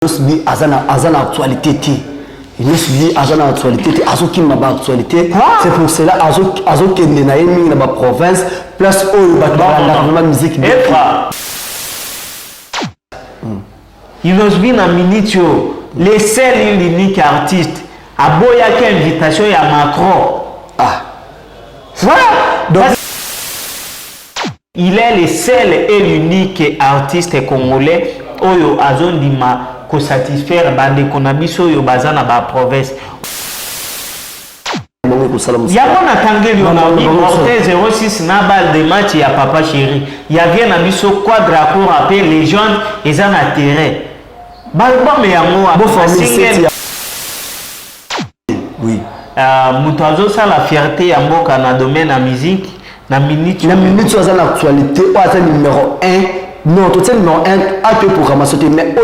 Inosbi azana actualité ti. Inosbi azana actualité ti. Azoki ma actualité. C'est pour cela azoki na yemi na ba province place où la musique. Inosbi na minitio les seuls l'unique artiste. Aboya qui invitation ya Macron. Ah. Voilà. Donc il est le seul et l'unique artiste congolais oyo azondima ko satisfaire bande konabiso yo bazana ba province. Yako na tangeli on a mis porté 06 na balle de match ya papa chéri. Ya vient na biso quadracourt appelé légende et en a terrain. Balba me yango a single. Oui. Mutazo ça la fierté ya mboka na domaine la musique na minute sur l'actualité ou numéro 1. Non, tout numéro 1 a que pour ramasser mais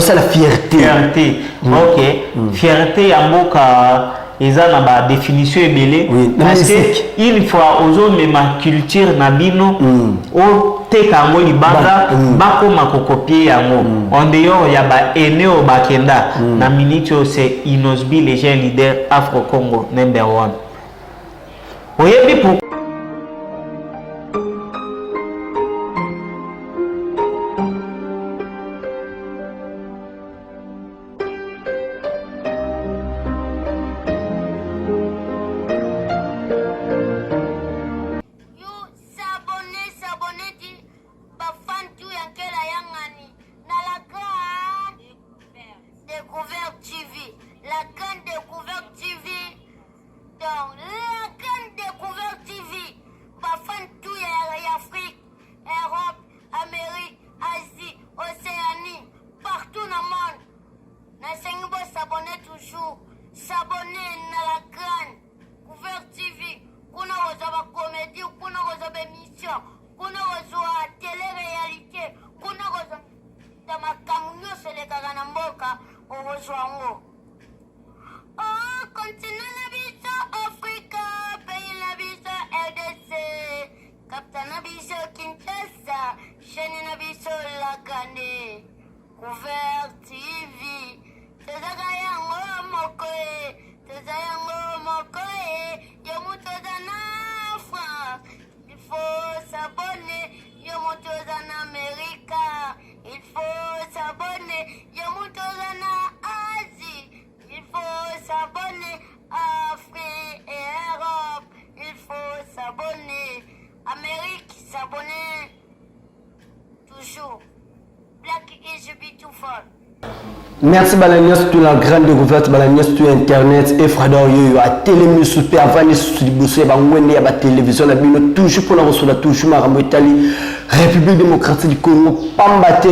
ça la fierté. Fierté. OK. Fierté ya mboka eza na ba définition ebele parce que une fois aux hommes ma culture na bino o te kango libanga bako makokopier yango en dehors ya ba eneo bakenda na minute c'est Inosbi les jeunes leaders Afro Congo number 1. Oyebi pour Merci Balagnos pour la grande découverte Balagnos sur internet et Frador yo à télému super avant sur bossé ba ngwene ya ba télévision la bino toujours pour la recevoir toujours marambo Italie République démocratique du Congo pambate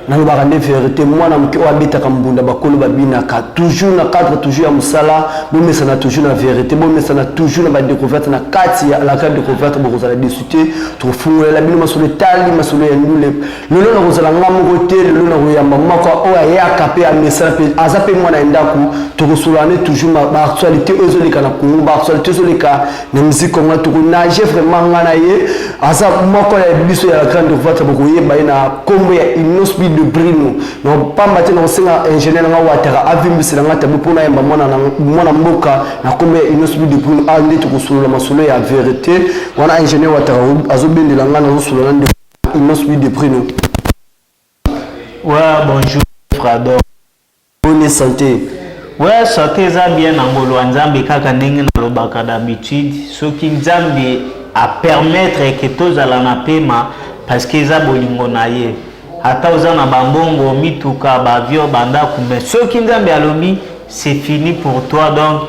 na lobaka vérité moi na mki obita kambunda bakolo babina ka toujours na cadre toujours ya musala bomesa na toujours na vérité bomesa na toujours na ba découverte na kati ya la grande découverte bokoza la discuter to fungula la bino masolo tali masolo ya ndule lolo na kozala ngamo côté lolo na koyamba moko o ya kapé a message pe azape moi na ndaku to kosolane toujours ba actualité ezolika na Congo ba actualité ezolika na musique kongo to nager vraiment ngana ye asa moko ya biso ya la grande découverte bokoyeba na kombo ya Inosbi de Brino non pas matin on singa ingénieur nga watera avimbisi nga tabu pona yamba mwana mboka na kombe Inosbi de Brino ande to kusula masolo ya vérité wana ingénieur watera azobendela nga na kusula na Inosbi de Brino. Ouais, bonjour Frador. Bonne santé. Ouais, santé za bien na ngolo nzambe kaka ndenge na lobaka d'habitude soki nzambe a permettre que tozala na pema parce que za bolingo na ye ata ozana bambongo mituka bavio bandaku mais soki nzambe alobi c'est fini pour toi donc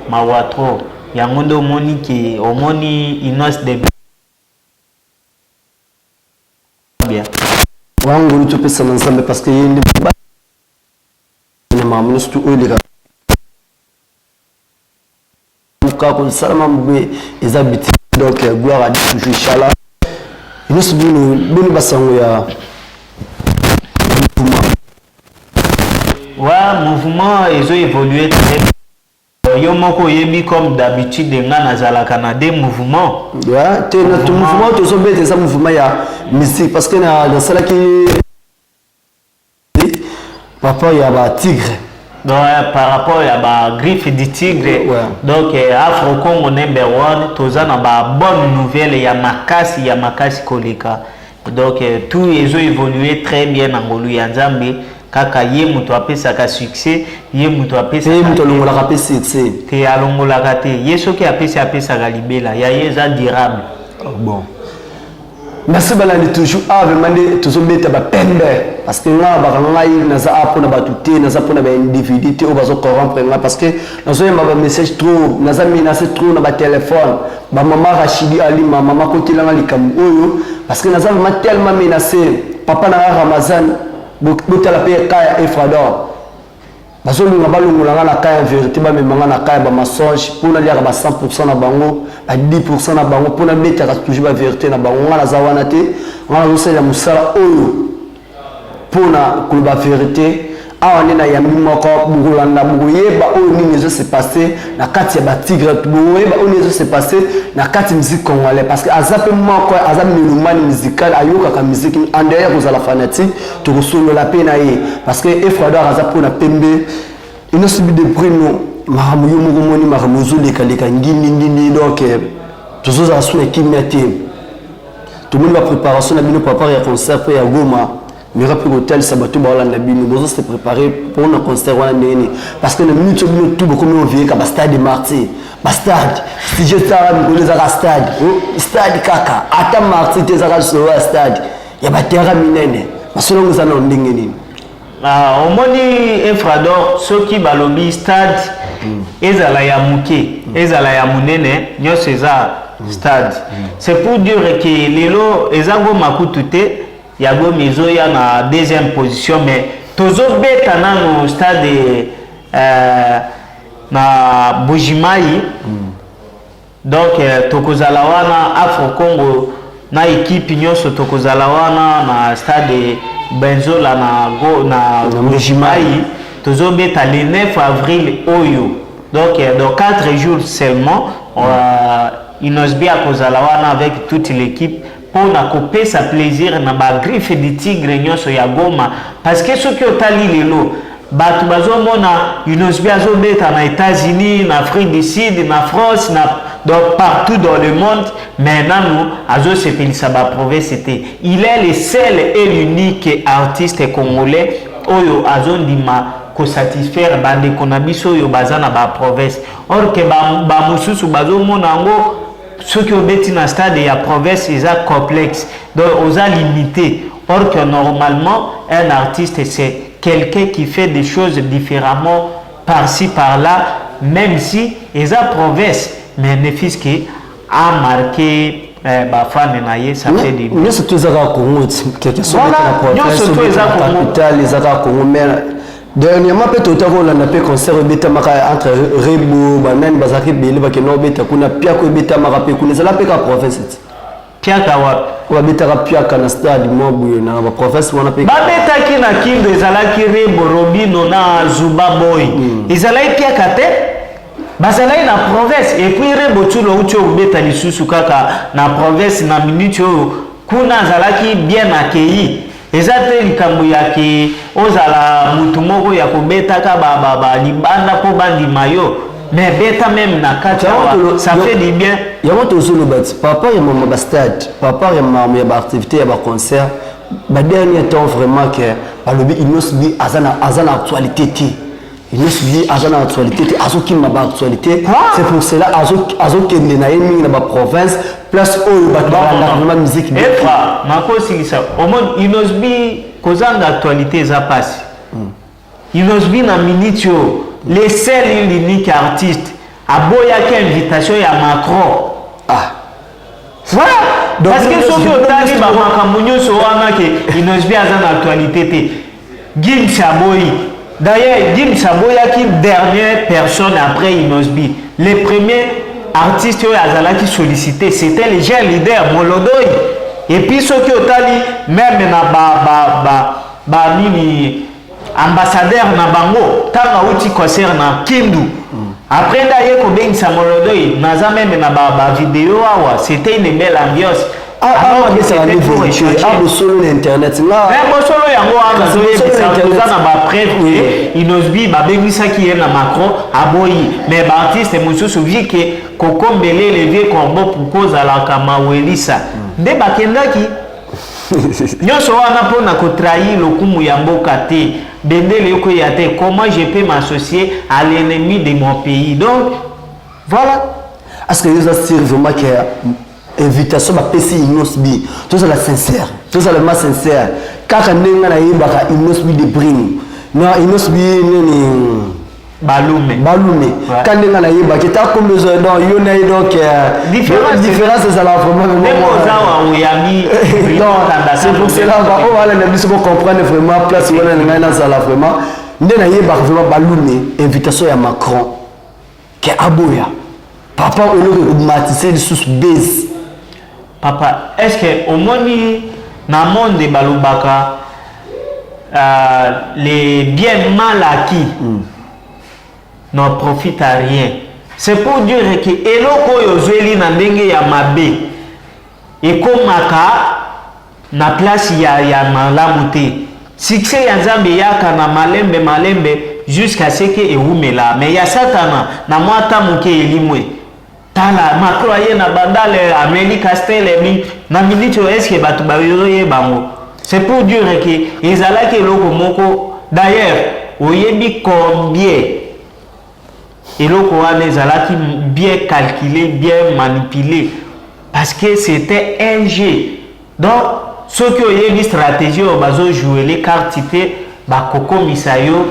mawatro yango nde omoni ke omoni Inos de bien wangu tu pesa na nzambe parce que yende mamuno stu olika ka ko salama mbwe ezabiti donc gloire à Dieu toujours inchallah Inosbi no basango ya mouvement ils ont évolué très bien. Yo moko yebi comme d'habitude nga nazalaka na des mouvements. Ouais, tu notre mouvement tu sobete ça mouvement ya musique parce que na sala ki Papa il y a tigre. Donc par rapport à griffe du tigre, donc Afro Congo number 1, tous en a bonne nouvelle, il y a Makasi Koleka. Donc tout ils ont évolué très bien en Ngolu Yanzambe. Kaka ye muto apesa ka succès, ye muto apesa muto longola ka succès. Te alongola ka te. Yeso ki apesa ka libela, ya yeza durable. Bon. Merci balandi toujours vraiment toujours beta ba pembe parce que là ba ngai na za apona ba tuté na za pona ba individualité au bazo corrompre parce que na zo yamba ba message trop na za menacer trop na ba téléphone ba maman Rachidi Ali maman côté là likam oyo parce que na za vraiment tellement menacé papa na Ramazan botala pe kaya Efrador bazo lunga balungula na kaya vérité ba memanga na kaya ba mensonge pour na lia ba 100% na bango à 10% na bango pour na mettre toujours la vérité na bango ngala zawana te ngala usela musala oyo pour na kuba vérité awane na yambi moko bugulanda buguyeba oyo nini zo se passer na kati ya ba tigre buguyeba oyo nini zo se passer na kati musique congolais parce que azape moko azap mélomane musical ayoka ka musique en dehors aux la fanatique to solo la peine aye parce que Efrador azap pour na pembe il subi de primo mahamu yo moko moni mahamu zo leka ngini donc toujours à sous équipe meeting tout le monde va préparation na bino papa ya concert ya Goma mais rappel hôtel sabato ba la bino bozo se préparer pour un concert wana nene parce que le minute bino tout beaucoup on vient ka stade de Martyr ba stade si je tara mi les za stade kaka ata Martyr te za so stade ya ba terrain minene masolo ngza na ndenge nini omoni Efrador soki balobi stade ezala ya muke ezala ya munene nyonso eza stade c'est pour dire que lelo ezango makutu te yago mizo ya na deuxième position mais tozo beta na no stade na Bujimai donc tokozala wana Afro Congo na équipe nyonso tokozala wana na stade Benzola na Bujimai tozo beta le 9 avril oyo donc dans 4 jours seulement Inosbi a kozala wana avec toute l'équipe pour na couper sa plaisir na ba griffe de tigre nyonso ya Goma parce que ceux qui otali lelo batu bazomona Inosbi azobeta na États-Unis na Afrique du Sud na France na donc partout dans le monde maintenant azo sepelisa ba province c'était il est le seul et l'unique artiste congolais oyo azondima ko satisfaire bande konabiso yo bazana ba province or que ba mususu bazomona ngo ceux qui ont bêti dans le stade et la province, ils sont complexes, donc ils sont limités. Or que normalement, un artiste, c'est quelqu'un qui fait des choses différemment par-ci, par-là, même si ils sont province, mais ne fils qui a marqué ça fait des nous sommes tous à Congo, quelque chose dernièrement peut-être on a fait concert beta maka entre Rebo banan bazaki bele ba keno beta kuna pia ko beta maka pe kuna za la pe ka province pia ka wa beta ka pia ka na stade mobu na ba province wana pe ba beta ki na kindo ezalaki Rebo Robino na Zuba Boy ezalaki pia ka te bazalaki na province et puis Rebo tulo ucho beta lisusu kaka na province na minute kuna zalaki bien accueilli ezate likambo yaki ozala mutu moko ya kobeta ka ba libanda po bandi mayo mais beta même na kati ça fait du bien yamo to solo bat papa ya mama ba stade papa ya mama ya ba activité ya ba concert ba dernier temps vraiment que balobi Inosbi azana actualité ti Inosbi azana actualité ti azoki ma ba actualité c'est pour cela azokende na yemi na ba province place oyo ba la musique efra makosi ça au monde Inosbi kozanga actualité za passe Inosbi na minitio les seuls et l'unique artiste aboya ki invitation ya Macron voilà parce que ceux qui ont tali ba makambo nyonso wana ke Inosbi azana actualité te Gim Saboyi d'ailleurs Gim Saboyi qui dernière personne après Inosbi les premiers artistes qui sollicité c'était les jeunes leaders Molodoy et puis ceux qui ont tali même na nini ambassadeur na bango tanga uti concert na Kindu après d'ailleurs ko bengisa Molodoy naza même na vidéo awa c'était une belle ambiance c'est la vérité. Solo internet. Solo yango ana ba preuve Inosbi ba bengisa ki na Macron aboyi mais ba artiste mususu vi que kokombele le vieux corbeau pour cause la kamawelisa nde bakendaki nyonso wana pona ko trahir lokumu ya mboka te bendele ko ya te comment je peux m'associer à l'ennemi de mon pays donc voilà est-ce que vous avez vraiment que invitation ba PC Inosbi tout ça la sincère tout ça le mas sincère kaka ndenga na yebaka Inosbi de bring non Inosbi nini Balume quand ndenga na yebaka ta comme besoin donc yo na donc différence ça la vraiment c'est pour cela on va aller nous comprendre vraiment place où on est dans ça la vraiment ndenga yebaka vraiment Balume invitation ya Macron que aboya papa on le matissé sous base papa est-ce que au moins dans le monde de Balubaka les biens mal acquis n'en profitent à rien c'est pour dire que eloko yozeli na ndenge ya mabe ekomaka na place ya malamu te succès ya Nzambe yaka na malembe jusqu'à ce que ewumela mais ya satana na mwata muke elimwe tala makroye na bandale Amélie Castel na milito est-ce que batu bayoye bango c'est pour dire que ezalaki eloko moko d'ailleurs oyebi combien eloko wana ezalaki bien calculé bien manipulé parce que c'était un jeu donc ce qui oyebi stratégie bazo jouer les cartes te bakokomisa yo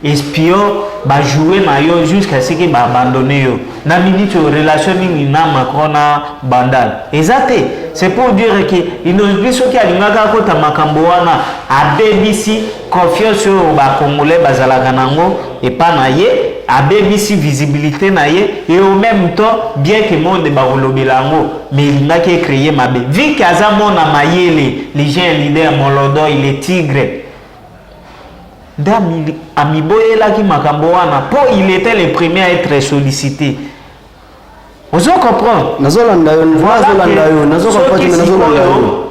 espion ba jouer na yo jusqu'à ce que ba abandonner yo na minute relation ni na Macron na bandal exacté c'est pour dire que Inosbi soki alingaka ko ta makambo wana abebisi confiance au ba congolais bazalaka nango et pas na ye abebisi visibilité na ye et au même temps bien que monde ba olobelango mais ilingaki créer mabe vu qu'aza mona mayele les gens leaders Molodo il est tigre amiboyelaki makambo wana po il était le premier à être sollicité ozo comprendre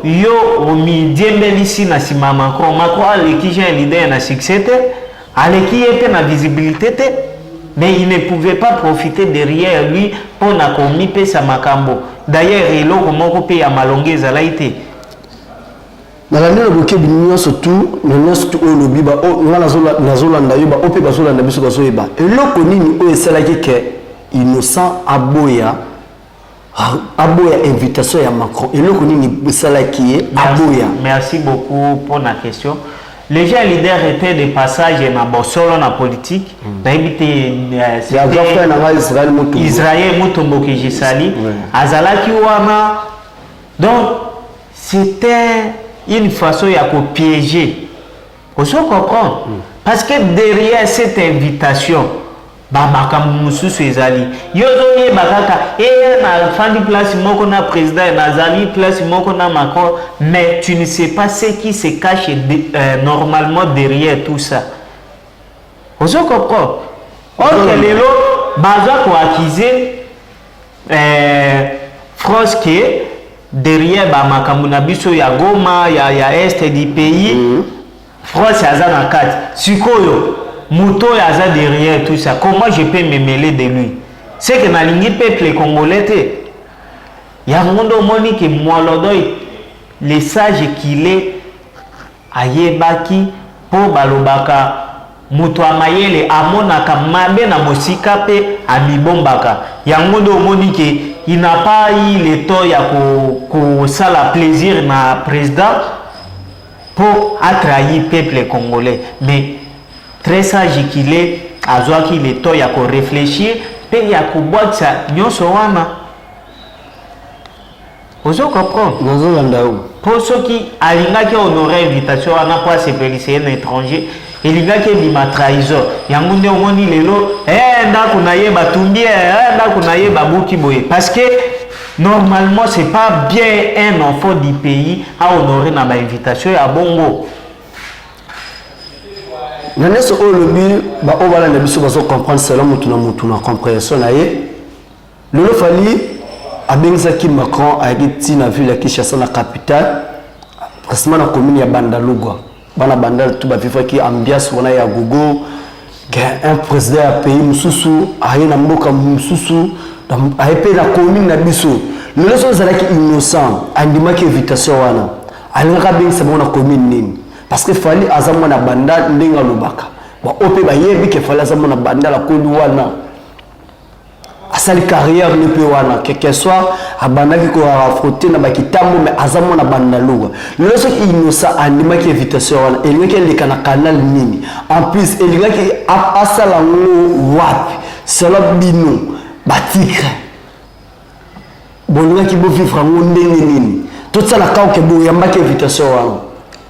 yo omi diembelisi na sima Macron aleki jean leader na succès te aleki ete na visibilité te mais il ne pouvait pas profiter derrière lui pour na komi pesa makambo d'ailleurs eloko moko pe ya malonge ezalaki te na la neno boke binyo surtout au lobby ba nazolanda yo ba ope bazolanda biso bazoyeba eloko nini o esalaki ke innocent aboya invitation ya Macron eloko nini esalaki aboya merci beaucoup pour la question les gens leaders étaient de passage na bosolo na politique na habité Israël Mutombo que j'ai sali azalaki wana donc c'était une façon ya ko piéger on se comprend parce que derrière cette invitation makambo mususu ezali yozo ye bakaka na fandi place moko na président nazali place moko na Macron mais tu ne sais pas ce qui se cache normalement derrière tout ça on se comprend or que lelo baza ko accuser France que derrière makambo na biso ya Goma ya est du pays France aza na kati sikoyo Mouto yaza derrière tout ça. Comment je peux me mêler de lui? C'est que dans le peuple congolais, il y a un monde moni que Molodo, le sage qu'il est, ayebaki pour balobaka, Mouto amayele amonaka mabe na mosika pe amibombaka. Il y a un monde moni que il n'a pas eu le temps ya ko sala plaisir na président pour attraire le peuple congolais. Mais très sage qu'il est, azwa qu'il est temps ya ko réfléchir, pe ya ko botsa nyonso wana. Ozo comprendre? Nazo landao. Pour ceux qui alingaki honorer invitation wana kwa se périsser un étranger, elingaki bima trahison. Yango nde omoni lelo, ndako na ye batumbie, ndako na ye babuki boye. Parce que normalement c'est pas bien un enfant du pays à honorer na ba invitation ya bongo. Naneso o lobi ba o bala na biso bazo comprendre cela mutu na compréhension na ye lelo fali abengaki Macron ayaki na ville ya Kinshasa na capitale précisément na commune ya Bandalugwa bana bandal tout ba vivaki ambiance wana ya gogo que un président ya pays mususu aye na mboka mususu aye pe na commune na biso lelo so zalaki innocent andimaki invitation wana alingaka bengisa na commune nini parce que fali azamo na bandal ndenga lubaka ba ope ba yebi ke fali azamo na bandal la kodu wana asali carrière ne peut wana que soit abandaki ko affronter na bakitambo mais azamo na bandaluga le so innocent andimaki invitation wana elingaki eleka na canal nini en plus elingaki asala ngo wapi sala bino batikre bolingaki bo vivre ngo ndenge nini tout ça la ka ke bo yambaki invitation wana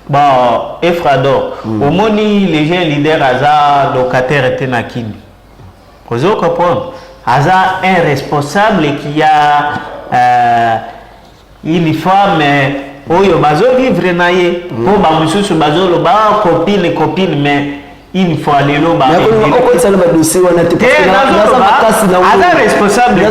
bon Efrador au moni les gens leaders aza locataire était na kini vous comprendre Aza un responsable qui a une femme oyo bazo vivre na ye po ba mususu bazo lo ba copine mais une fois lelo ba ko tsala ba dossier wana te aza responsable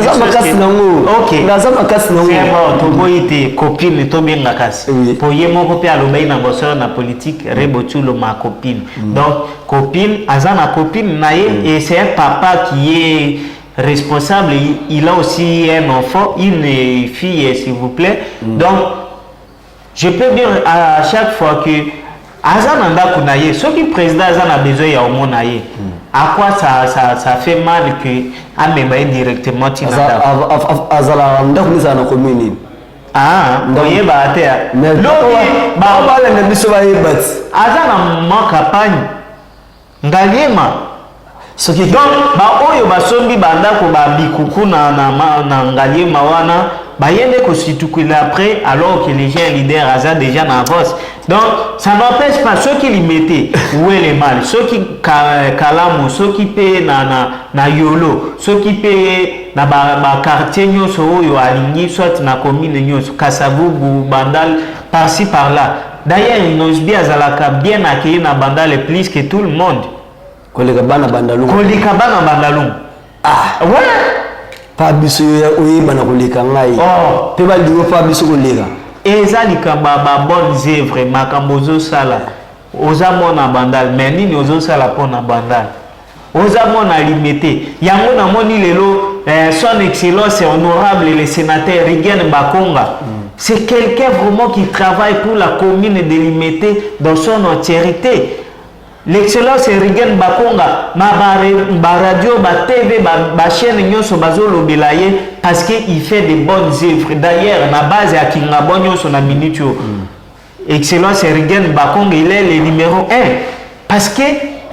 OK naza makasi na ngo c'est bon to boite copine to benga kasi po ye moko pe aloba ina ngosoro na politique rebotulo ma copine donc copine aza na copine na ye et c'est un papa qui est responsable, il a aussi un enfant, une fille s'il vous plaît. Donc, je peux dire à chaque fois que Azananda Kounaye, ce qui président Azan a besoin de Omonaye, à quoi ça fait mal que Ameba directement Tinanda Azalanda Kounaye na commune. Ah, voyez bah mais bah on va biso ba yebat. Azana ma campagne. Ngaliema ce qui donc ba oyo basombi banda ko ba bikuku na ngaliema wana ba yende ko situkula après alors que les gens leaders aza déjà en avance. Donc ça n'empêche pas ceux qui limitaient où est le mal, ceux qui kalamu, ceux qui paient na yolo, ceux qui paient na ba quartier nyoso oyo alingi soit na commune nyoso Kasavubu bandal par-ci par-là. D'ailleurs il nous bien azalaka bien accueilli na bandal plus que tout le monde. Kolika bana bandalungu. Ah ouais. Pas biso oyi bana kolika ngai. Oh. Pe ba liwo pas biso kolika. Ezali kamba ba bonnes œuvres makambozo sala. Oza mona bandal mais nini ozo sala pona bandal. Oza mona limité. Yango na moni lelo son excellence et honorable le sénateur Rigen Bakonga. C'est quelqu'un vraiment qui travaille pour la commune de Limité dans son entièreté. L'excellence Rigen Bakonga ma radio ba TV ba chaîne nyoso bazolo belaye parce que il fait de bonnes œuvres. D'ailleurs na base à Kingabon nyoso na minutio. Excellence Rigen Bakonga il est le numéro 1 parce que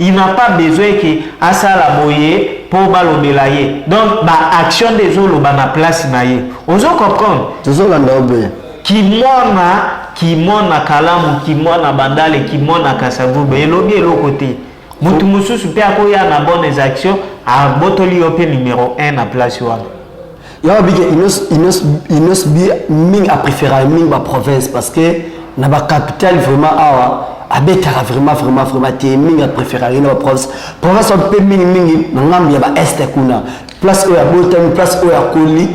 il n'a pas besoin que asala boye pour balo belaye. Donc ba action des olo ba na place na ye. Ozo comprendre? Toujours landa obe. Qui mona kalamu qui mona bandale qui mona Kasavubu elobi elokote mutu mususu pe akoya na bonnes actions a botoli ope numéro 1 na place wana ya bige inos bi ming a préférer ming ba province parce que na ba capitale vraiment awa abetaka vraiment te ming a préférer na ba province on peut ming na ngambi ya ba est kuna place oya botami place oya koli.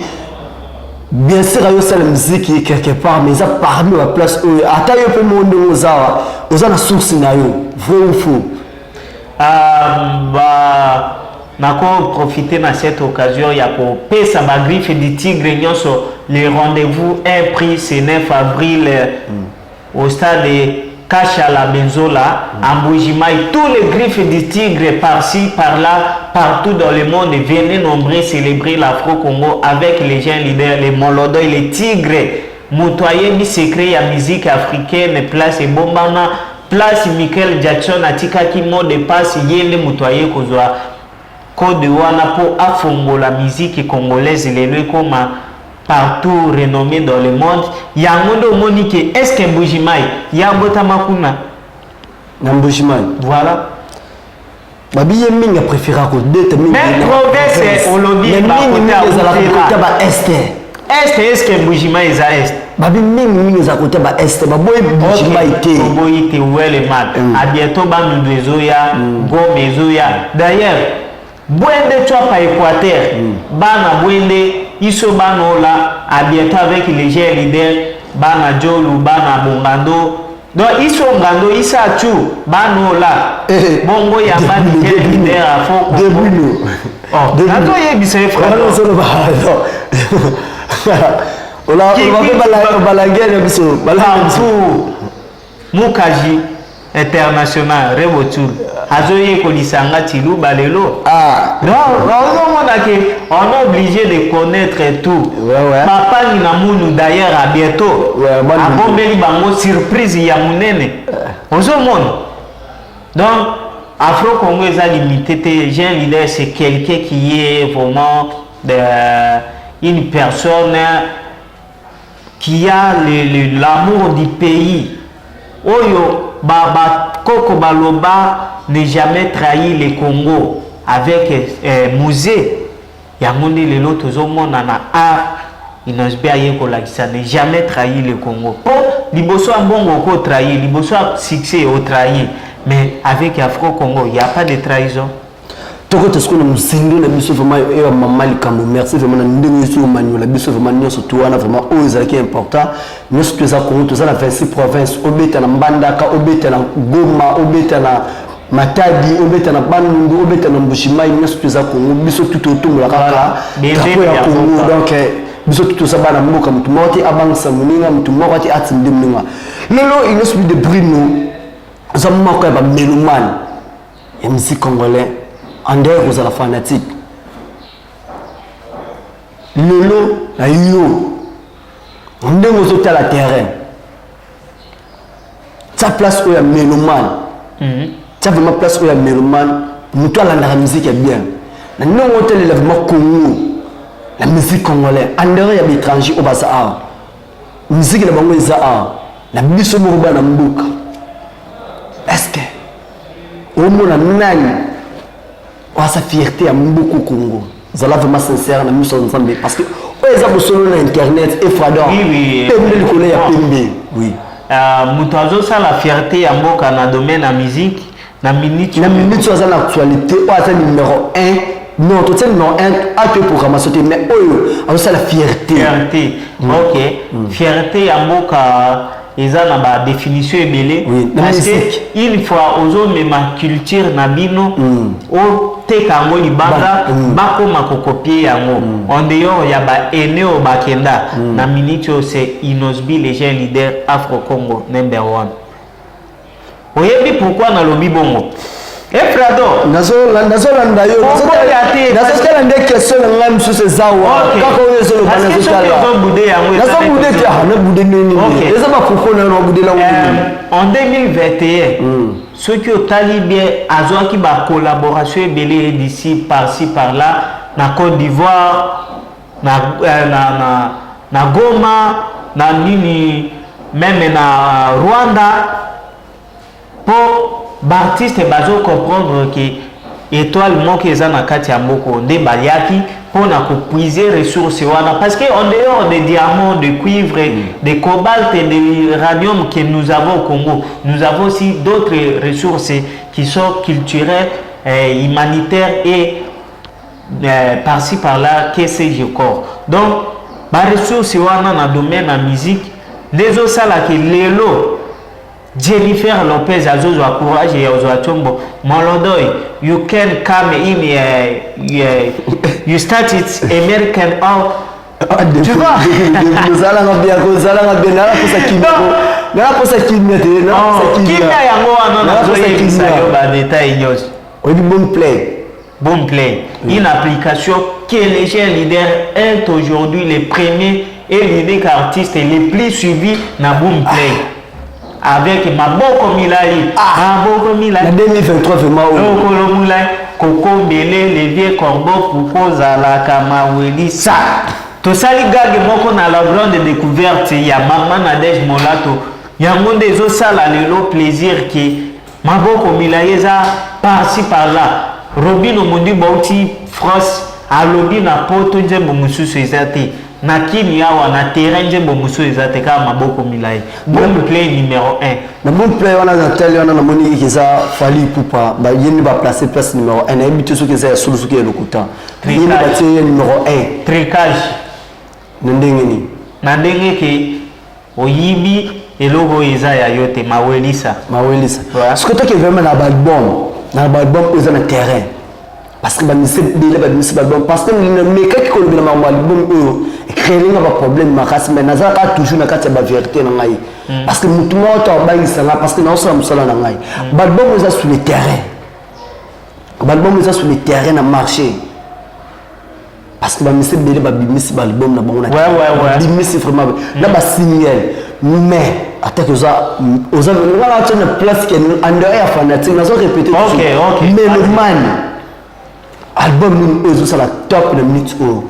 Bien sûr, il y a la musique quelque part, mais ça parmi la place où attends un peu mon nom aux la source nayo, vrai ou faux? Bah, n'ako profiter de cette occasion, il y a pour payer sa griffe du tigre sur le rendez-vous un prix c'est 9 avril au stade de Kacha la Benzola, en Boujimaï, tous les griffes du tigre par-ci, par-là, partout dans le monde, venaient nombreux célébrer l'Afro-Congo avec les gens leaders, les Molodo et les tigres. Moutoyer, mi secret, la musique africaine, place et Bombana, place Michael Jackson, Atika qui mode de passe, yende Moutoyer, Kozoa, Code de Wana pour afongo la musique congolaise, les lieux comme partout renommé dans le monde. Il y a un monde monique. Est-ce que Boujimaï, il y a un botamakuna? Boujimaï. Voilà. Babi Yeming a préféré à côté de mais province, on l'a dit, est-ce que Boujimaï est à est? Babi Ming est à côté de est. Baboy Boujimaï était. Baboy était où est le mal? À bientôt, Bamoudezoya, Gomezoya. D'ailleurs, Bouende, tu as pas Équateur. Bana Bouende. ils sont là à bientôt avec les jeunes leaders bana Jolu bana Bongando donc ils sont Ngando ils sont tout bana là bongo ya bana jeunes leaders à fond début oh Ngando y est frère on va faire balangere biso Mukaji international Rebotul azoye kolisanga tilu balelo non on est obligé de connaître tout papa ni na munu d'ailleurs à bientôt abombeli bango surprise ya munene ozo monde donc Afro Congo est limité j'ai un leader c'est quelqu'un qui est vraiment une personne qui a l'amour du pays oyo Baba Koko Baloba n'est jamais trahi le Congo avec musée. Yamondi le lot au monde en a art. Il n'a jamais trahi le Congo. Oh, Liboso a bon ko trahi, Liboso a succès au trahi. Mais avec Afro Congo, il n'y a pas de trahison. Toko te skona musingo na biso vraiment et mamali kambo merci vraiment na ndenge sur manuel la biso vraiment nyo surtout wana vraiment oza qui est important nous tous ça Congo tous ça la 26 provinces obeta na Mbandaka obeta na Goma obeta na Matadi obeta na Bandundu obeta na Mbushimai nous tous ça Congo biso tout autour la kaka drapeau ya Congo donc biso tout ça bana mboka mutu moti abangsa muninga mutu mokati atinde muninga lelo il nous de Bruno ça moko ba melomane et musique congolais André Rosala fanatique. Lolo, la yo. On est aux hôtels à terrain. Ta place où il y a mélomane. Tu as vraiment place où il y a mélomane. Nous, toi, la musique est bien. Dans nos hôtels, il y a vraiment Congo. La musique congolaise. André, il y a des étrangers au Bazaar. La musique, il y a des Bazaar. La musique, il y a des Mboka. Est-ce que au monde, sa fierté à beaucoup Congo. Vous allez vraiment sincère dans ensemble parce que ils ont besoin d'internet et frador. Oui. Oui. Mutazo ça la fierté à Mboka dans domaine la musique, la minute. La minute sur l'actualité, c'est numéro 1. Non, tout c'est numéro 1 à te programmation mais oh ça la fierté. Fierté. OK. Fierté à Mboka ils ont la définition ébélée parce que une fois aux hommes ma culture nabino au te kango libanga bako makokopier yango en dehors ya ba ene o bakenda na minute c'est Inosbi les jeunes leaders Afro Congo number 1 oyebi pourquoi na lobi bongo Frado nazo landa yo nazo kala ndeke question na ngam sur zawa kako yeso lo bana zo kala nazo bude yango nazo bude ti ha na bude nini eza ba pourquoi na bude la en 2021 ceux qui ont talibé azo ki ba collaboration belé d'ici par-ci par-là na Côte d'Ivoire na Goma na nini même na Rwanda pour Baptiste bazo comprendre que étoile moke eza na kati ya mboko nde baliaki pour na puiser ressources wana parce que en dehors des diamants, de cuivre, de cobalt et de uranium que nous avons au Congo, nous avons aussi d'autres ressources qui sont culturelles, humanitaires et par-ci par-là que sais-je encore. Donc ba ressources wana na domaine la musique les autres sala que lelo Jennifer Lopez Azozo a courage et Ozo Chombo Molodoy you can come in you start it American tu vois nous allons bien Bon play une application que les jeunes leaders est aujourd'hui les premiers et l'unique artiste les plus suivis na Boom Play avec Maboko Milai, Maboko Milai. La 2023 vraiment. Maboko Milai, Coco Mbele, les vieux corbeaux, Foucault, Zalaka, Maweli, ça. Tout ça, les gars, qui na la grande découverte, il y a Maman Nadej Molato, il y a un monde des autres salles, le plaisir qui Maboko Milai, ça, par-ci par-là. Robin Omondi Bauti, France, à Lobby, na Poto, Djembo Moussou, Sezati. Na kini yawa na terrain Djembo Moussou ezate kama Maboko Milai. Bon play numéro 1. Na bon play wana na tele wana na moni kiza fali pupa ba yeni ba placer place numéro 1 na habitude ce que c'est solo ce qui est le coûtant. Yeni ba tirer numéro 1. Tricage. Ndengeni. Na ndenge ke oyibi eloko eza ya yote mawelisa. Mawelisa. Ce que toi qui vraiment na album eza na terrain. Parce que bamise délai bamise album parce que le mec qui connaît le album créer un problème makas mais naza ka toujours na kati ba vérité na ngai. Parce que mutu moto abangisa nga parce que na osala musala na ngai. Album eza sur le terrain. Album eza sur le terrain na marché. Parce que bamise délai bamise album na bango na. Ouais. Bamise vraiment na ba single mais attaque aux na place qui en dehors fanatique nazo répéter OK. Mais le man album nous ça la top de minute au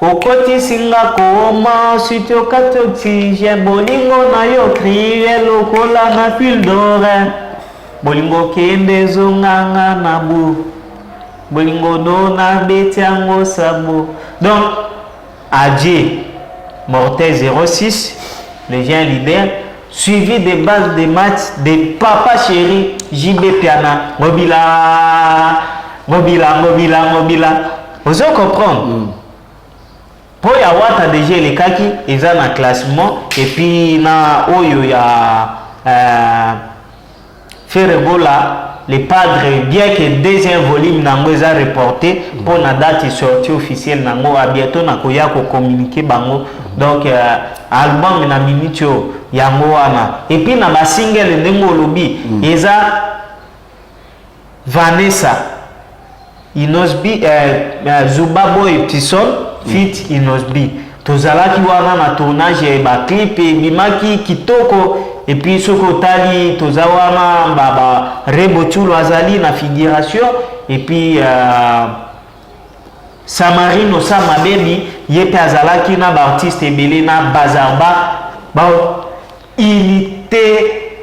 okoti singa koma sitio katoti je bolingo na yo crier lokola na fil d'or bolingo kende zonganga na bu bolingo dona betiango sabo donc Adji Mortel 06 les gens leaders suivi des bases de matchs de Papa Chéri JB Piana Mobila. Vous allez comprendre. Pour y avoir déjà les kaki, ils ont un classement et puis na oyo ya Ferrebola les padres bien que deuxième volume nango a reporté pour la date sortie officielle nango a bientôt na koya ko communiquer bango donc album na minitio yango wana et puis na ba single ndengo lobi eza Vanessa Inosbi Zuba Boy Tison fit Inosbi tozalaki wana na tournage ba clip bimaki kitoko et puis soko tali tozawana baba Rebochulo azali na figuration et puis Samarino Sama Baby yete azalaki na ba artiste ebele na Bazarba ba il était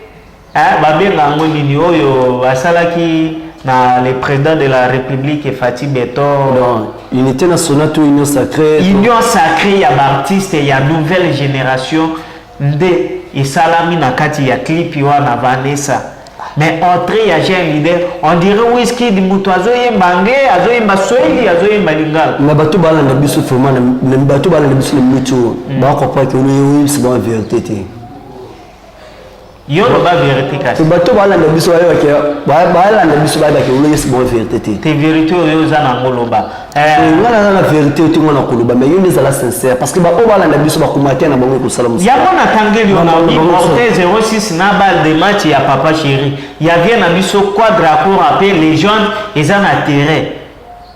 babenga ngo nini oyo asalaki na le président de la République Fatih Beton. Non, unité nationale ou union sacrée. Union sacrée ya artiste ya nouvelle génération nde esalami na kati ya clip wana Vanessa. Mais entrée ya jeune leader, on dirait Wizkid mutu azoyembange, azoyemba Swahili, azoyemba Lingala. Na bato balanda biso vraiment na bato balanda biso le mutu. Ba comprendre que oui c'est bon vérité. Yo no ba vérité kasi. Bato balanda biso balanda biso ba ke oui c'est bon vérité. Te vérité yo za na ngoloba. Ngala na vérité to ngona koloba mais yo ne za la sincère parce que ba o balanda biso ba kumatia na bango ko salamu. Ya bona tangeli on a dit Mortel 06 na balle de match ya Papa Chéri. Ya vient na biso quadra pour appeler les jeunes et ça na terrain.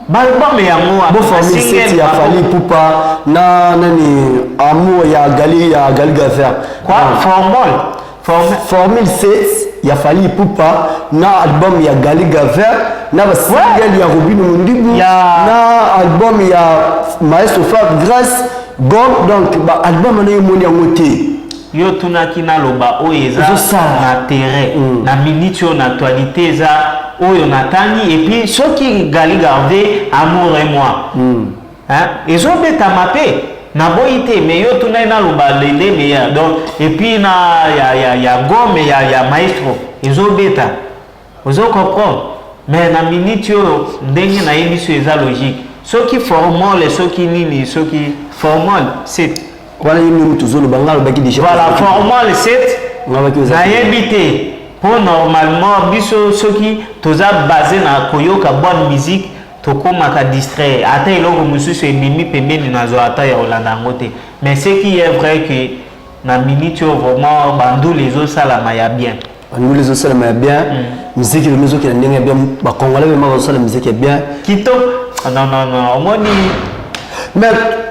Balbum ya moi bo famille c'est ya Fally Ipupa na nani amour ya Gali Gafer. Quoi Formule 7 ya Fally Ipupa na album ya Gali Gafer na ba single ya Robin Mundibu na album ya Maestro Fab Grâce bon donc ba album na yomoni ya ngote yo tunaki na loba oyeza na terrain na minute na actualité za oyo natani et puis ceux qui Gali Garvey amour et moi ezobeta mape na boité mais yo tuna na loba lele mais donc et puis na ya gomme ya maestro ezobeta ozo comprendre mais na minute yo ndenge na émission eza logique ceux qui formol ceux qui nini ceux qui formol c'est voilà une tuzolo bangalo baki déjà voilà formol c'est na yebité pour normalement biso ceux qui toza basé na koyoka bonne musique tokomaka distrait ata eloko mosusu ebimi pembeni nazo ata ya olanda ngo te mais ce qui est vrai que na minute vraiment bandulu ezosalama ya bien bandulu ezosalama ya bien musique le musique ndenge ya bien ba congolais vraiment bazosala musique ya bien kito non omoni mais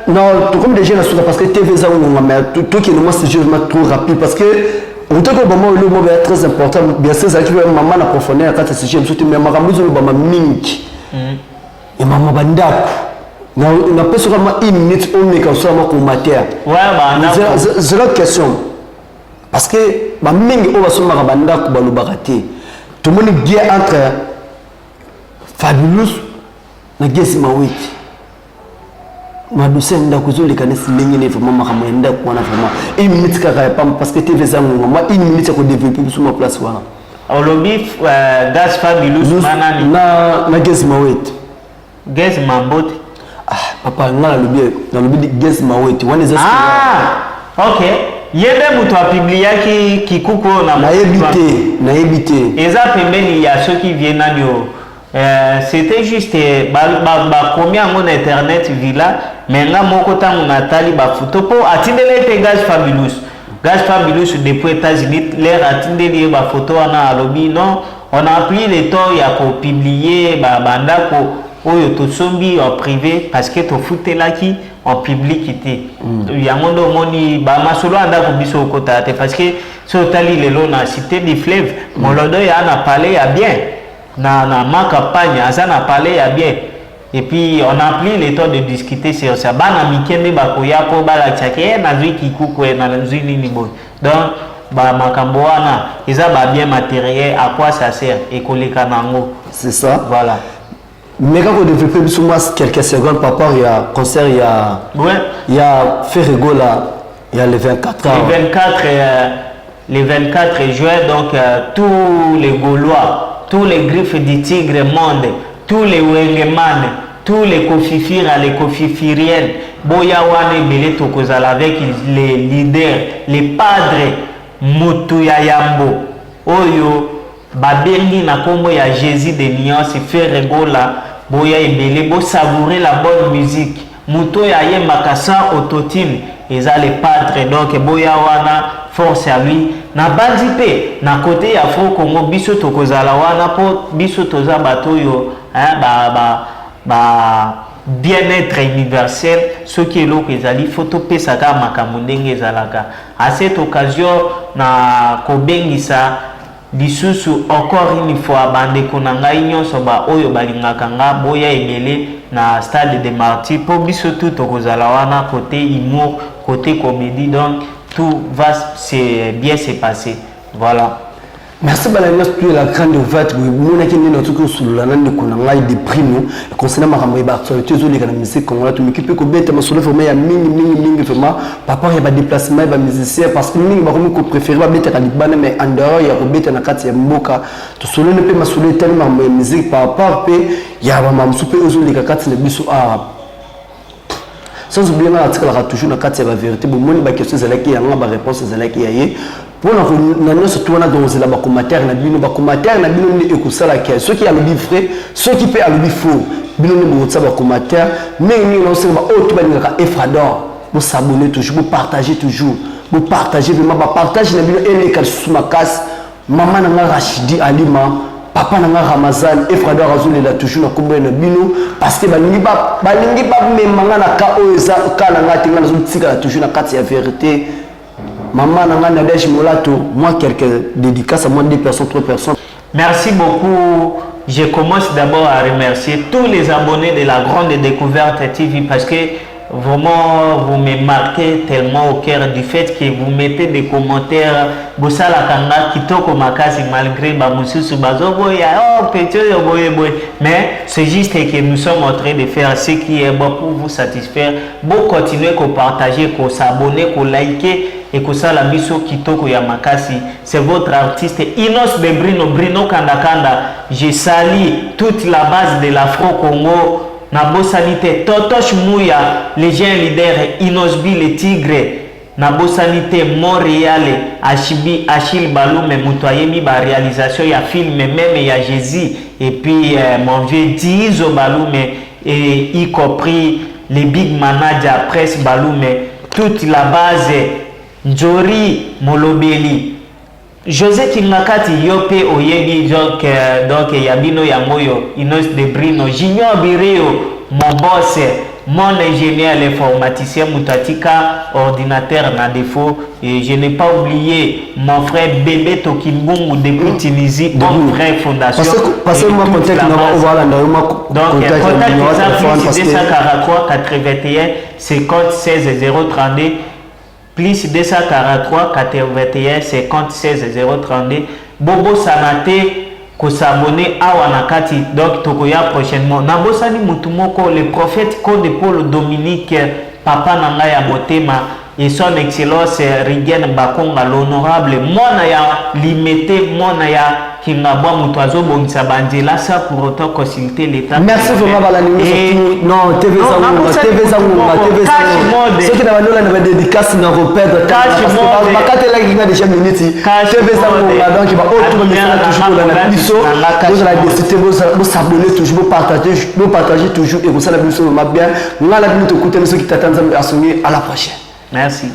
non comme déjà na suka parce que TV za on mais tout qui nous c'est juste trop rapide parce que au tout cas moment le mot est très important bien sûr ça qui veut maman na profondeur quand c'est sujet surtout mais makambuzo le bama mingi et maman bandako na peso kama une minute on est comme ça ma matière c'est la question parce que ba mingi o baso maka bandako ba lobakate tout le monde bien entre Fabulous na Gesi Mawiti madouceur ndako zoleka nesi ndenge ne vraiment makambo ndako wana vraiment une minute kaka parce que TV zango ma une minute ko développer sur ma place wana olobi Gas Fabulous manani na Gesi Mawiti Gesi Mambote Papa, dans le but de Guess Maweti. Ah, ok. Yende mutu a publié qui coucou na évité. Et ça il y a ceux qui viennent à Dio. C'était juste combien mon internet villa mais là mon côté mon natali ba photo pour atteindre les Gaz Fabulous depuis États-Unis l'air atteindre les ba photo ana alobi non on a pris le temps il y a pour publier ba banda ko oyo to sombi en privé parce que to fouté là qui en public il y a mon moni ba masolo anda ko biso ko tate parce que so tali le long na cité des fleuves mon lodo ya na parlé à bien na ma campagne ça n'a parlé à bien et puis on a pris le temps de discuter sur ça bana mikende ba ko ya ko bala chake na zui kikuko na zui nini boy donc ba makambo wana eza ba bien matériel à quoi ça sert et koleka nango c'est ça voilà. Mais quand on développe sur moi quelques secondes par rapport il y a concert il y a Ferrego là il y a les 24 les 24 juin donc tous les Gaulois tous les griffes du tigre monde tous les Wengeman tous les Kofifira les Kofifiriennes boya wane belé tokozala avec les leaders les padres Mutuya Yambo oyo babengi na kombo ya Jésus de Nuance Ferrego là boya ebele bo savourer la bonne musique muto ya ye makasa autotune eza les padres donc boya wana force à lui na bandi pe na côté ya Afro Congo biso tokozala wana po biso toza bato yo bien-être universel ce qui est l'eau ezali photo pe saka makambo ndenge ezalaka à cette occasion na kobengisa lisusu encore une fois bandeko na ngai nyonso ba oyo balingaka nga boya ebele na stade de Martyrs po biso tout tokozala wana côté humour côté comédie donc tout va bien se passer voilà. Merci Balagnas pour la grande ouverte mon qui n'est notre que sous la nande qu'on a des primo concernant ma rambe actualité zo les gars musique qu'on a tout m'équipe ko bête ma solo formé ya mingi vraiment papa il y a déplacement il y a musicien parce que mingi ba ko préférer ba bête à libana mais en dehors il y a ko bête na kati ya mboka to solo ne peut ma solo tellement musique par rapport pe il y a ba super zo les gars kati le biso arabe sans oublier na article la toujours na kati ya vérité bon moni ba question zalaki ya nga ba réponse zalaki ya ye pour nous surtout on a dans la commentaire na bino ni ekusala ke ceux qui a le vrai ceux qui peut a le faux bino ni bo tsaba commentaire mais ni on sait ba auto ba ngaka Efrador vous s'abonner toujours vous partager vraiment ba partage na bino ele ka sumakas maman na Rachidi Alima papa na Ramazan Efrador azuli la toujours na kombo na bino parce que balingi ba memanga na ka oza ka na ngati ngana zo tika toujours na kati ya vérité. Maman Nadège Molato, moi quelques dédicaces à moins de 2 personnes, 3 personnes. Merci beaucoup. Je commence d'abord à remercier tous les abonnés de la Grande Découverte TV parce que vraiment vous me marquez tellement au cœur du fait que vous mettez des commentaires Bosala Kanga Kitoko Makasi malgré Bamususu Bazoboya oh petit mais c'est juste que nous sommes en train de faire ce qui est bon pour vous satisfaire. Bon continuer à partager, à s'abonner, à liker et que ça la biso Kitoko Yamakasi c'est votre artiste Inos de Brino Kanda. Je salue toute la base de l'Afro-Congo Nabo Sanité Totosh Mouya les gens leaders Inosbi le Tigre Nabo Sanité Montréal Achille Baloume Moutoyemi ba réalisation ya film même ya Jésus et puis mon vieux Dizo Baloume et y compris les big managers presse Baloume toute la base Njori Molobeli José Kingakati Yope Oyebi donc Yabino Yamoyo Inos de Brino Junior Bireo mon boss mon ingénieur informaticien Moutatika ordinateur na défaut et je n'ai pas oublié mon frère Bébé Tokimbungu depuis Tunisie mon frère fondation parce que moi contact donc contact 243 81 50 16 032 plus 243 81 50 16 032 Bobo Sanate ko s'abonner à Wanakati donc tokoya prochainement nabosani mutumoko le prophète Code Paul Dominique papa nanga ya motema et son excellence Rigen Bakonga l'honorable mona ya limité mona ya Kingabwa Mutoazo Bonisa Banjela ça pour autant consulter l'État. Merci vraiment Balanimo surtout non TV Zangouma ce qui n'a pas la dédicace dans vos pères parce que bakate la qui a déjà minutes TV Zangouma donc il va autour de ça toujours dans la biso vous allez décider vous s'abonner toujours vous partager toujours et vous ça la biso bien on a la minute écouter ceux qui t'attendent à la prochaine. Merci.